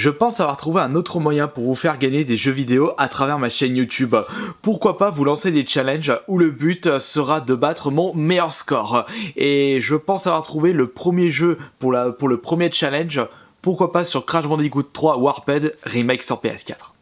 Je pense avoir trouvé un autre moyen pour vous faire gagner des jeux vidéo à travers ma chaîne YouTube. Pourquoi pas vous lancer des challenges où le but sera de battre mon meilleur score. Et je pense avoir trouvé le premier jeu pour le premier challenge. Pourquoi pas sur Crash Bandicoot 3 Warped Remake sur PS4.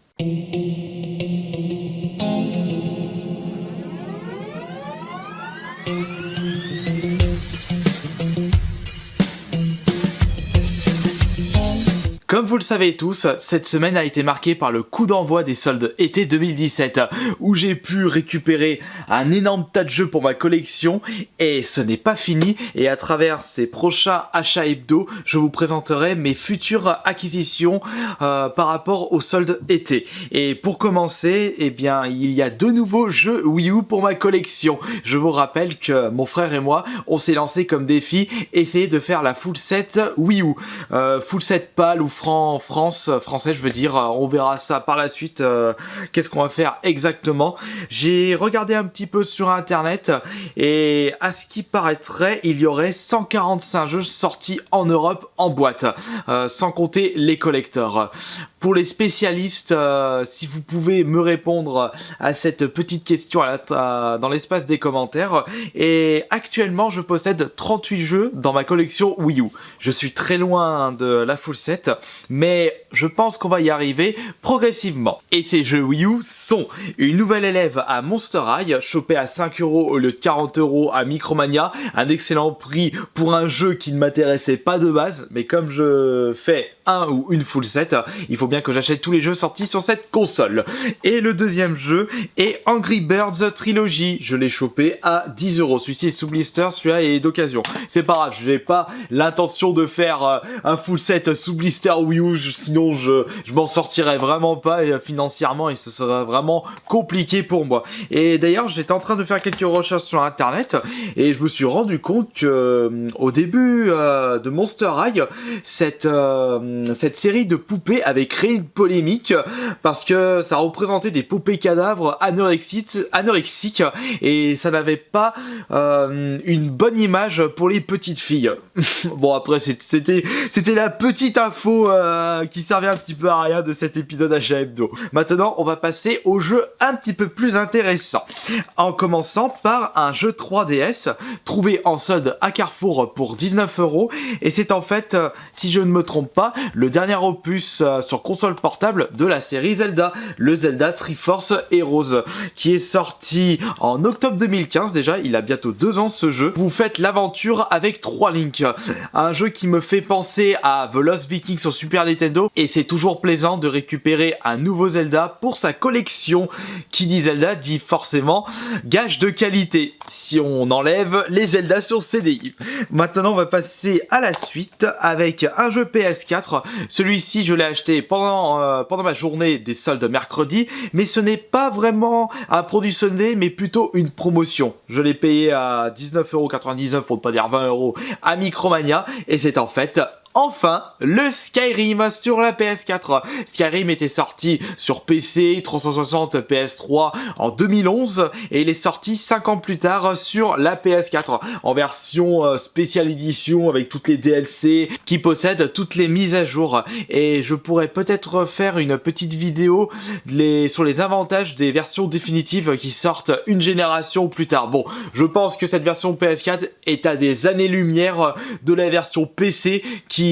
Comme vous le savez tous, cette semaine a été marquée par le coup d'envoi des soldes été 2017, où j'ai pu récupérer un énorme tas de jeux pour ma collection, et ce n'est pas fini, et à travers ces prochains achats hebdo, je vous présenterai mes futures acquisitions par rapport aux soldes été. Et pour commencer, eh bien, il y a deux nouveaux jeux Wii U pour ma collection. Je vous rappelle que mon frère et moi, on s'est lancé comme défi, essayer de faire la full set Wii U. Full set PAL ou français je veux dire, on verra ça par la suite, qu'est-ce qu'on va faire exactement. J'ai regardé un petit peu sur internet et à ce qui paraîtrait il y aurait 145 jeux sortis en Europe en boîte, sans compter les collectors. Pour les spécialistes, si vous pouvez me répondre à cette petite question dans l'espace des commentaires. Et actuellement, je possède 38 jeux dans ma collection Wii U. Je suis très loin de la full set, mais je pense qu'on va y arriver progressivement. Et ces jeux Wii U sont une nouvelle élève à Monster High, chopée à 5€ au lieu de 40€ à Micromania. Un excellent prix pour un jeu qui ne m'intéressait pas de base, mais comme je fais un ou une full set, il faut bien que j'achète tous les jeux sortis sur cette console. Et le deuxième jeu est Angry Birds Trilogy. Je l'ai chopé à 10€. Celui-ci est sous blister, celui-là est d'occasion. C'est pas grave, je n'ai pas l'intention de faire un full set sous blister Wii U, sinon je m'en sortirais vraiment pas financièrement et ce serait vraiment compliqué pour moi. Et d'ailleurs, j'étais en train de faire quelques recherches sur internet et je me suis rendu compte que au début de Monster High, cette série de poupées avait créé une polémique parce que ça représentait des poupées cadavres anorexiques et ça n'avait pas une bonne image pour les petites filles. Bon, après c'était la petite info qui servait un petit peu à rien de cet épisode Achat Hebdo. Maintenant on va passer au jeu un petit peu plus intéressant, en commençant par un jeu 3DS trouvé en solde à Carrefour pour 19€, et c'est en fait, si je ne me trompe pas, le dernier opus sur console portable de la série Zelda, le Zelda Triforce Heroes, qui est sorti en octobre 2015 déjà. Il a bientôt 2 ans ce jeu. Vous faites l'aventure avec 3 Link, un jeu qui me fait penser à The Lost Vikings sur Super Nintendo, et c'est toujours plaisant de récupérer un nouveau Zelda pour sa collection. Qui dit Zelda dit forcément gage de qualité, si on enlève les Zelda sur CDI. Maintenant on va passer à la suite avec un jeu PS4. Celui-ci je l'ai acheté pendant ma journée des soldes mercredi, mais ce n'est pas vraiment un produit soldé mais plutôt une promotion. Je l'ai payé à 19,99€ pour ne pas dire 20€ à Micromania, et c'est en fait enfin le Skyrim sur la PS4. Skyrim était sorti sur PC, 360, PS3 en 2011 et il est sorti 5 ans plus tard sur la PS4 en version spéciale édition avec toutes les DLC qui possèdent toutes les mises à jour. Et je pourrais peut-être faire une petite vidéo sur les avantages des versions définitives qui sortent une génération plus tard. Bon, je pense que cette version PS4 est à des années-lumière de la version PC qui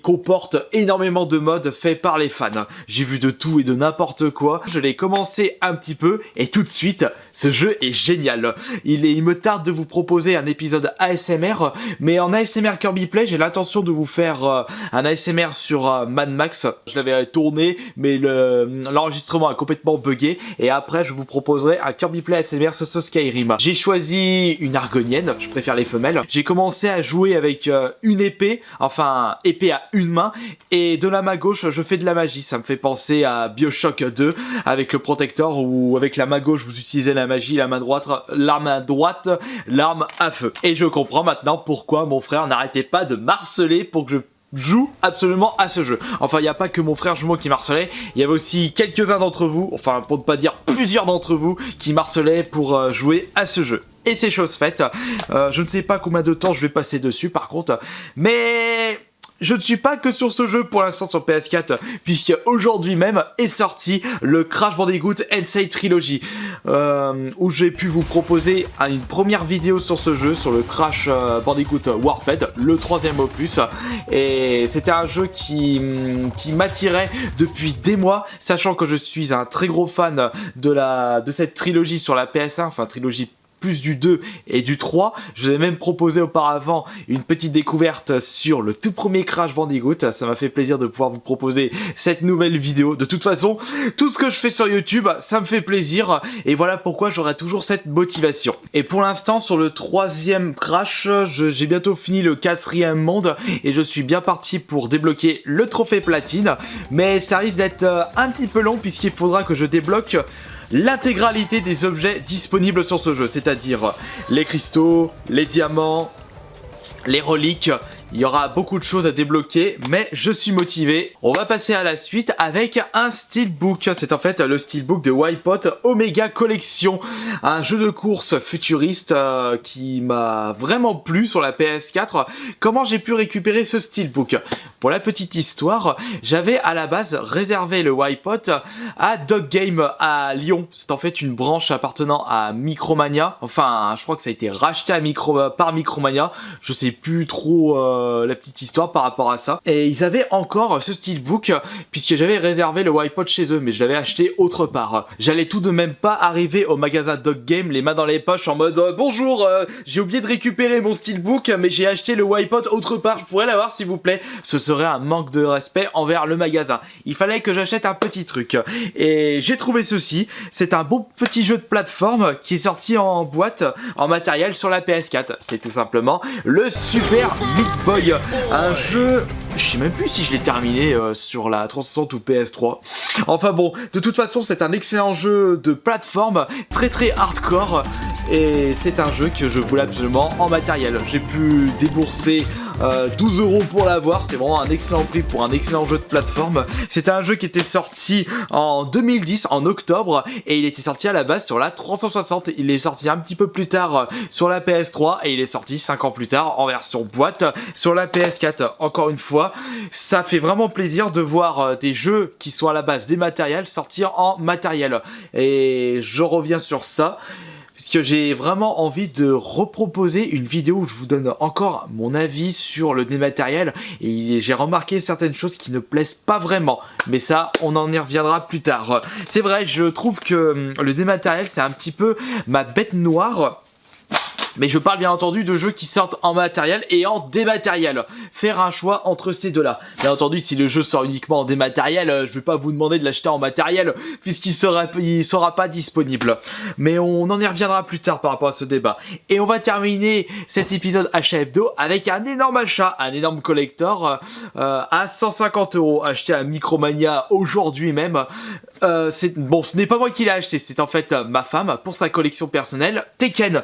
comporte énormément de modes faits par les fans. J'ai vu de tout et de n'importe quoi. Je l'ai commencé un petit peu et tout de suite, ce jeu est génial. Il me tarde de vous proposer un épisode ASMR, mais en ASMR Kirby Play, j'ai l'intention de vous faire un ASMR sur Mad Max. Je l'avais tourné, mais l'enregistrement a complètement bugué, et après je vous proposerai un Kirby Play ASMR sur ce Skyrim. J'ai choisi une argonienne, je préfère les femelles. J'ai commencé à jouer avec une épée, enfin épée à une main, et de la main gauche je fais de la magie. Ça me fait penser à BioShock 2 avec le protecteur, où avec la main gauche vous utilisez la magie, la main droite l'arme à feu. Et je comprends maintenant pourquoi mon frère n'arrêtait pas de m'harceler pour que je joue absolument à ce jeu. Enfin, il n'y a pas que mon frère jumeau qui m'harcelait, il y avait aussi quelques-uns d'entre vous, enfin pour ne pas dire plusieurs d'entre vous, qui m'harcelaient pour jouer à ce jeu. Et c'est chose faite. Je ne sais pas combien de temps je vais passer dessus par contre, mais je ne suis pas que sur ce jeu pour l'instant sur PS4, puisque aujourd'hui même est sorti le Crash Bandicoot N. Trilogy, où j'ai pu vous proposer une première vidéo sur ce jeu, sur le Crash Bandicoot Warped, le 3e opus, et c'était un jeu qui m'attirait depuis des mois, sachant que je suis un très gros fan de cette trilogie sur la PS1, enfin trilogie plus du 2 et du 3. Je vous ai même proposé auparavant une petite découverte sur le tout premier Crash Bandicoot. Ça m'a fait plaisir de pouvoir vous proposer cette nouvelle vidéo. De toute façon, tout ce que je fais sur YouTube, ça me fait plaisir. Et voilà pourquoi j'aurai toujours cette motivation. Et pour l'instant, sur le 3e Crash, j'ai bientôt fini le 4e monde. Et je suis bien parti pour débloquer le trophée platine. Mais ça risque d'être un petit peu long puisqu'il faudra que je débloque l'intégralité des objets disponibles sur ce jeu, c'est-à-dire les cristaux, les diamants, les reliques. Il y aura beaucoup de choses à débloquer, mais je suis motivé. On va passer à la suite avec un steelbook. C'est en fait le steelbook de Wipeout Omega Collection, un jeu de course futuriste qui m'a vraiment plu sur la PS4. Comment j'ai pu récupérer ce steelbook? Pour la petite histoire, j'avais à la base réservé le Wipeout à Dog Game à Lyon. C'est en fait une branche appartenant à Micromania. Enfin, je crois que ça a été racheté par Micromania. Je sais plus trop la petite histoire par rapport à ça. Et ils avaient encore ce steelbook puisque j'avais réservé le Wipeout chez eux, mais je l'avais acheté autre part. J'allais tout de même pas arriver au magasin Dog Game les mains dans les poches en mode bonjour, j'ai oublié de récupérer mon steelbook, mais j'ai acheté le Wipeout autre part, je pourrais l'avoir s'il vous plaît. Ce serait un manque de respect envers le magasin. Il fallait que j'achète un petit truc. Et j'ai trouvé ceci. C'est un bon petit jeu de plateforme qui est sorti en boîte, en matériel sur la PS4. C'est tout simplement le Super Meat Boy. Un jeu... Je sais même plus si je l'ai terminé sur la 360 ou PS3. Enfin bon, de toute façon, c'est un excellent jeu de plateforme, très hardcore. Et c'est un jeu que je voulais absolument en matériel. J'ai pu débourser 12 € pour l'avoir. C'est vraiment un excellent prix pour un excellent jeu de plateforme. C'était un jeu qui était sorti en 2010, en octobre. Et il était sorti à la base sur la 360. Il est sorti un petit peu plus tard sur la PS3. Et il est sorti 5 ans plus tard en version boîte sur la PS4. Encore une fois, ça fait vraiment plaisir de voir des jeux qui sont à la base des matériels sortir en matériel. Et je reviens sur ça puisque j'ai vraiment envie de reproposer une vidéo où je vous donne encore mon avis sur le dématériel, et j'ai remarqué certaines choses qui ne plaisent pas vraiment, mais ça on en y reviendra plus tard. C'est vrai, je trouve que le dématériel c'est un petit peu ma bête noire. Mais je parle bien entendu de jeux qui sortent en matériel et en dématériel. Faire un choix entre ces deux-là. Bien entendu, si le jeu sort uniquement en dématériel, je vais pas vous demander de l'acheter en matériel puisqu'il sera pas disponible. Mais on en y reviendra plus tard par rapport à ce débat. Et on va terminer cet épisode achat hebdo avec un énorme achat, un énorme collector à 150 € acheté à Micromania aujourd'hui même. Bon, ce n'est pas moi qui l'ai acheté, c'est en fait ma femme pour sa collection personnelle Tekken.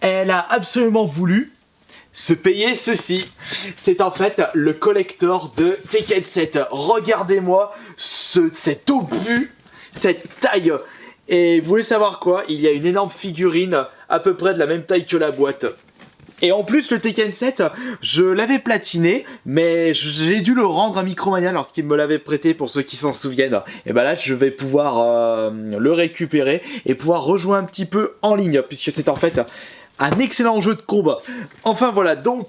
Elle a absolument voulu se payer ceci. C'est en fait le collector de Tekken 7. Regardez-moi cet obus, cette taille. Et vous voulez savoir quoi? Il y a une énorme figurine à peu près de la même taille que la boîte. Et en plus le Tekken 7, je l'avais platiné, mais j'ai dû le rendre à Micromania lorsqu'il me l'avait prêté pour ceux qui s'en souviennent. Et bah là je vais pouvoir le récupérer et pouvoir rejouer un petit peu en ligne, puisque c'est en fait un excellent jeu de combat. Enfin voilà, donc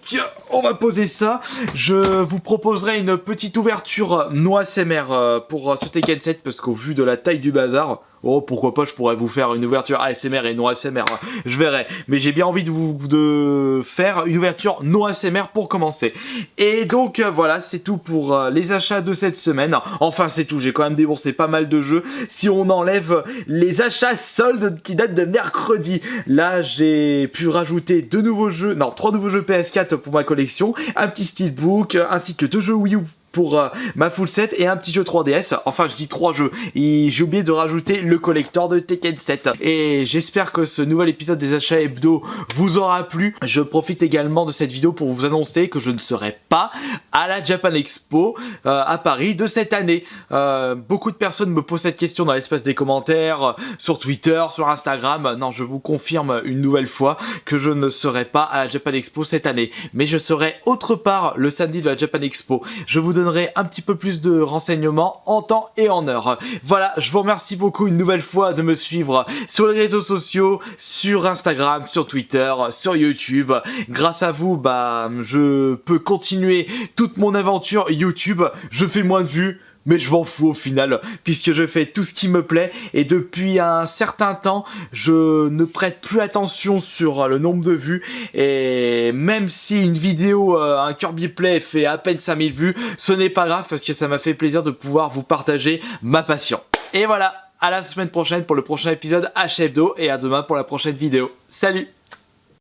on va poser ça. Je vous proposerai une petite ouverture no ASMR pour ce Tekken 7, parce qu'au vu de la taille du bazar, oh pourquoi pas, je pourrais vous faire une ouverture ASMR et no ASMR, je verrai. Mais j'ai bien envie de faire une ouverture no ASMR pour commencer. Et donc voilà, c'est tout pour les achats de cette semaine. Enfin c'est tout, j'ai quand même déboursé pas mal de jeux. Si on enlève les achats soldes qui datent de mercredi, là j'ai pu rajouter 3 nouveaux jeux PS4 pour ma collection, un petit steelbook, ainsi que 2 jeux Wii U pour ma full set et un petit jeu 3DS. Enfin, je dis 3 jeux. Et j'ai oublié de rajouter le collector de Tekken 7. Et j'espère que ce nouvel épisode des achats hebdo vous aura plu. Je profite également de cette vidéo pour vous annoncer que je ne serai pas à la Japan Expo à Paris de cette année. Beaucoup de personnes me posent cette question dans l'espace des commentaires, sur Twitter, sur Instagram. Non, je vous confirme une nouvelle fois que je ne serai pas à la Japan Expo cette année. Mais je serai autre part le samedi de la Japan Expo. Je vous donnerai un petit peu plus de renseignements en temps et en heure. Voilà, je vous remercie beaucoup une nouvelle fois de me suivre sur les réseaux sociaux, sur Instagram, sur Twitter, sur YouTube. Grâce à vous, je peux continuer toute mon aventure YouTube. Je fais moins de vues, mais je m'en fous au final, puisque je fais tout ce qui me plaît, et depuis un certain temps, je ne prête plus attention sur le nombre de vues, et même si une vidéo, un Kirby Play fait à peine 5000 vues, ce n'est pas grave, parce que ça m'a fait plaisir de pouvoir vous partager ma passion. Et voilà, à la semaine prochaine pour le prochain épisode H Hebdo, et à demain pour la prochaine vidéo. Salut!